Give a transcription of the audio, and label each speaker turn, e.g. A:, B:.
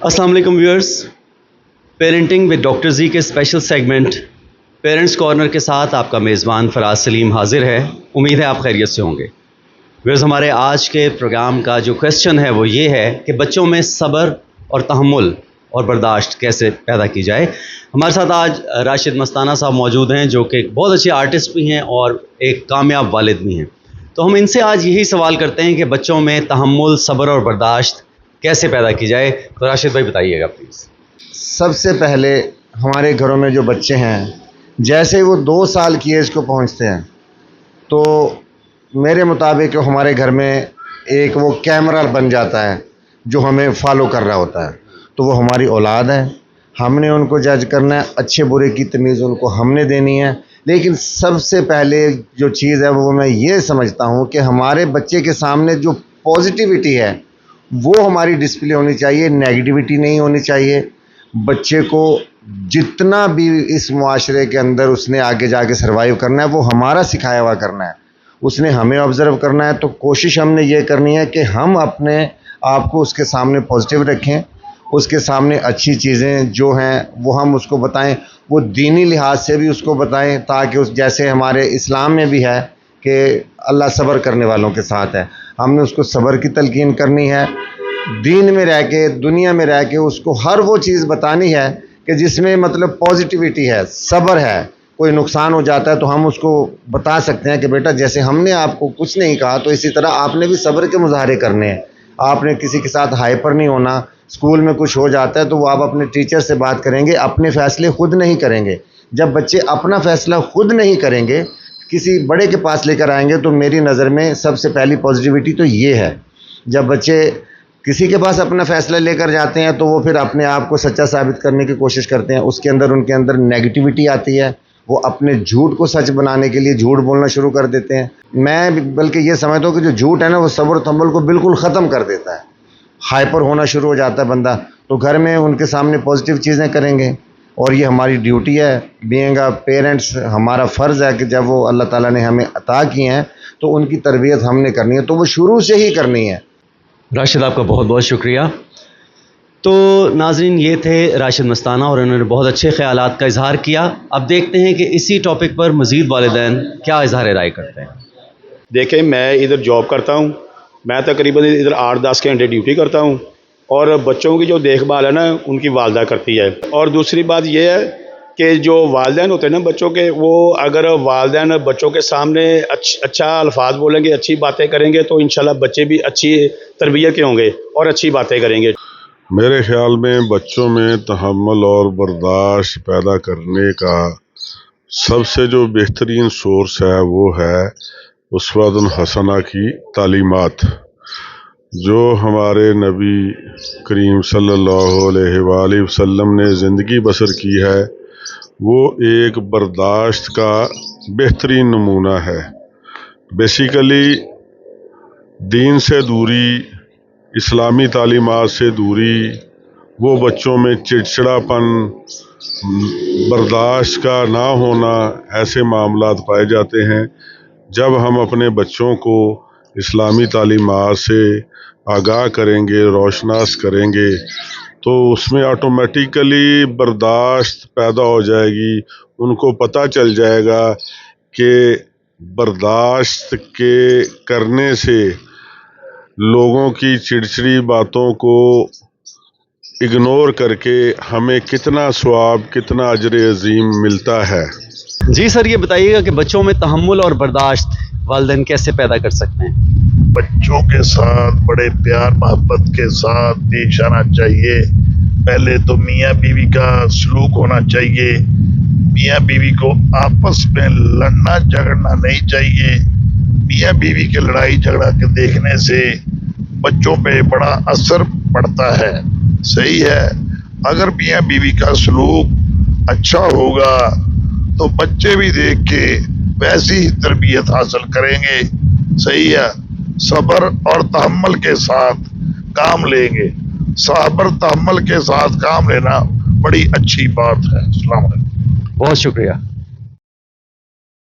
A: السلام علیکم viewers, parenting with doctor زی کے اسپیشل سیگمنٹ پیرنٹس کارنر کے ساتھ آپ کا میزبان فراز سلیم حاضر ہے۔ امید ہے آپ خیریت سے ہوں گے۔ ویورز، ہمارے آج کے پروگرام کا جو کویسچن ہے وہ یہ ہے کہ بچوں میں صبر اور تحمل اور برداشت کیسے پیدا کی جائے۔ ہمارے ساتھ آج راشد مستانہ صاحب موجود ہیں جو کہ بہت اچھے آرٹسٹ بھی ہیں اور ایک کامیاب والد بھی ہیں۔ تو ہم ان سے آج یہی سوال کرتے ہیں کہ بچوں میں تحمل، صبر اور برداشت کیسے پیدا کی جائے۔ تو راشد بھائی بتائیے گا پلیز۔
B: سب سے پہلے ہمارے گھروں میں جو بچے ہیں، جیسے وہ 2 سال کی ایج کو پہنچتے ہیں تو میرے مطابق ہمارے گھر میں ایک وہ کیمرہ بن جاتا ہے جو ہمیں فالو کر رہا ہوتا ہے۔ تو وہ ہماری اولاد ہے، ہم نے ان کو جج کرنا ہے، اچھے برے کی تمیز ان کو ہم نے دینی ہے۔ لیکن سب سے پہلے جو چیز ہے وہ میں یہ سمجھتا ہوں کہ ہمارے بچے کے سامنے جو پازیٹیوٹی ہے وہ ہماری ڈسپلے ہونی چاہیے، نیگیٹیوٹی نہیں ہونی چاہیے۔ بچے کو جتنا بھی اس معاشرے کے اندر اس نے آگے جا کے سروائیو کرنا ہے وہ ہمارا سکھایا ہوا کرنا ہے، اس نے ہمیں آبزرو کرنا ہے۔ تو کوشش ہم نے یہ کرنی ہے کہ ہم اپنے آپ کو اس کے سامنے پازیٹیو رکھیں، اس کے سامنے اچھی چیزیں جو ہیں وہ ہم اس کو بتائیں، وہ دینی لحاظ سے بھی اس کو بتائیں، تاکہ اس جیسے ہمارے اسلام میں بھی ہے کہ اللہ صبر کرنے والوں کے ساتھ ہے، ہم نے اس کو صبر کی تلقین کرنی ہے۔ دین میں رہ کے، دنیا میں رہ کے اس کو ہر وہ چیز بتانی ہے کہ جس میں مطلب پازیٹیوٹی ہے، صبر ہے۔ کوئی نقصان ہو جاتا ہے تو ہم اس کو بتا سکتے ہیں کہ بیٹا جیسے ہم نے آپ کو کچھ نہیں کہا تو اسی طرح آپ نے بھی صبر کے مظاہرے کرنے ہیں، آپ نے کسی کے ساتھ ہائپر نہیں ہونا۔ اسکول میں کچھ ہو جاتا ہے تو وہ آپ اپنے ٹیچر سے بات کریں گے، اپنے فیصلے خود نہیں کریں گے۔ جب بچے اپنا فیصلہ خود نہیں کریں گے، کسی بڑے کے پاس لے کر آئیں گے، تو میری نظر میں سب سے پہلی پازیٹیوٹی تو یہ ہے۔ جب بچے کسی کے پاس اپنا فیصلہ لے کر جاتے ہیں تو وہ پھر اپنے آپ کو سچا ثابت کرنے کی کوشش کرتے ہیں، اس کے اندر ان کے اندر نیگیٹیوٹی آتی ہے، وہ اپنے جھوٹ کو سچ بنانے کے لیے جھوٹ بولنا شروع کر دیتے ہیں۔ میں بلکہ یہ سمجھتا ہوں کہ جو جھوٹ ہے نا وہ صبر و تحمل کو بالکل ختم کر دیتا ہے، ہائپر ہونا شروع ہو جاتا ہے بندہ۔ تو گھر میں ان کے سامنے پازیٹیو چیزیں کریں گے، اور یہ ہماری ڈیوٹی ہے، بینگ اے پیرنٹس ہمارا فرض ہے کہ جب وہ اللہ تعالیٰ نے ہمیں عطا کی ہیں تو ان کی تربیت ہم نے کرنی ہے، تو وہ شروع سے ہی کرنی ہے۔
A: راشد آپ کا بہت بہت شکریہ۔ تو ناظرین، یہ تھے راشد مستانہ اور انہوں نے بہت اچھے خیالات کا اظہار کیا۔ اب دیکھتے ہیں کہ اسی ٹاپک پر مزید والدین کیا اظہار رائے کرتے ہیں۔
C: دیکھیں، میں ادھر جاب کرتا ہوں، میں تقریباً ادھر 8-10 گھنٹے ڈیوٹی کرتا ہوں، اور بچوں کی جو دیکھ بھال ہے نا ان کی والدہ کرتی ہے۔ اور دوسری بات یہ ہے کہ جو والدین ہوتے ہیں نا بچوں کے، وہ اگر والدین بچوں کے سامنے اچھا الفاظ بولیں گے، اچھی باتیں کریں گے، تو انشاءاللہ بچے بھی اچھی تربیت کے ہوں گے اور اچھی باتیں کریں گے۔
D: میرے خیال میں بچوں میں تحمل اور برداشت پیدا کرنے کا سب سے جو بہترین سورس ہے وہ ہے اسوۃ حسنہ کی تعلیمات، جو ہمارے نبی کریم صلی اللہ علیہ وآلہ وسلم نے زندگی بسر کی ہے، وہ ایک برداشت کا بہترین نمونہ ہے۔ بیسیکلی دین سے دوری، اسلامی تعلیمات سے دوری، وہ بچوں میں چڑچڑاپن، برداشت کا نہ ہونا، ایسے معاملات پائے جاتے ہیں۔ جب ہم اپنے بچوں کو اسلامی تعلیمات سے آگاہ کریں گے، روشناس کریں گے، تو اس میں آٹومیٹیکلی برداشت پیدا ہو جائے گی۔ ان کو پتہ چل جائے گا کہ برداشت کے کرنے سے لوگوں کی چڑچڑی باتوں کو اگنور کر کے ہمیں کتنا ثواب، کتنا اجر عظیم ملتا ہے۔
A: جی سر، یہ بتائیے گا کہ بچوں میں تحمل اور برداشت والدین کیسے پیدا کر سکتے ہیں؟
E: بچوں کے ساتھ بڑے پیار محبت کے ساتھ پیش آنا چاہیے۔ پہلے تو میاں بیوی کا سلوک ہونا چاہیے، میاں بیوی کو آپس میں لڑنا جھگڑنا نہیں چاہیے۔ میاں بیوی کے لڑائی جھگڑا کے دیکھنے سے بچوں پہ بڑا اثر پڑتا ہے۔ صحیح ہے، اگر میاں بیوی کا سلوک اچھا ہوگا تو بچے بھی دیکھ کے ویسی ہی تربیت حاصل کریں گے۔ صحیح ہے، صبر اور تحمل کے ساتھ کام لیں گے، صبر تحمل کے ساتھ کام لینا بڑی اچھی بات ہے۔ السلام علیکم۔
A: بہت شکریہ۔